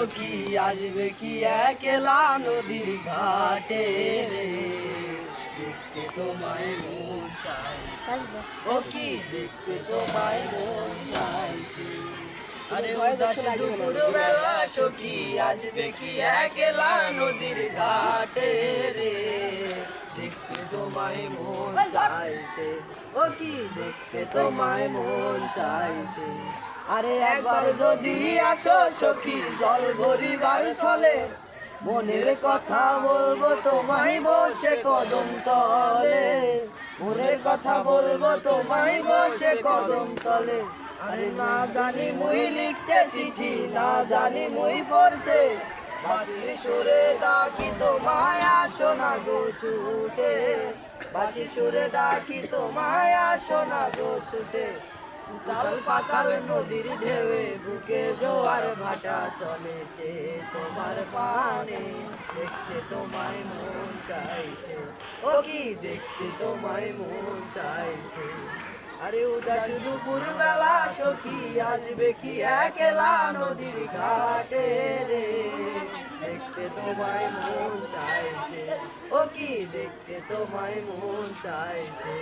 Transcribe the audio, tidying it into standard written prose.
সখী আসবে কি একলা নদীর ঘাটে রে, দেখতে তোমায় মন চাইছে, ও কি দেখতে তোমায় মন চাইছে। আরে উদাস দুপুর বেলা সখী আসবে কি একলা নদীর ঘাটে রে, দেখতে তোমায় মন চাইছে, ও কি দেখতে তোমায় মন চাইছে। আরে একবার যদি আসো সখী জল ভরিবার ছলে, মনের কথা বলবো তোমায় বসে কদম তলে, মনের কথা বলবো তোমায় বসে কদম তলে। আরে না জানি মুই লিখতে চিঠি, না জানি মুই পড়তে, বাঁশির সুরে ডাকি তোমায় আসো না গো ছুটে, বাঁশির সুরে ডাকি তোমায় আসো না গো ছুটে। উতাল পাতাল নদীর ঢেউয়ে বুকে জোয়ার ভাটা চলেছে তোমার পানে, দেখতে তোমায় মন চাইছে, ও কি দেখতে তোমায় মন চাইছে। আরে উদাস দুপুর বেলা সখী আসবে কি একলা নদীর ঘাটে রে, দেখতে তোমায় মন চাইছে, ও কি দেখতে তোমায় মন চাইছে।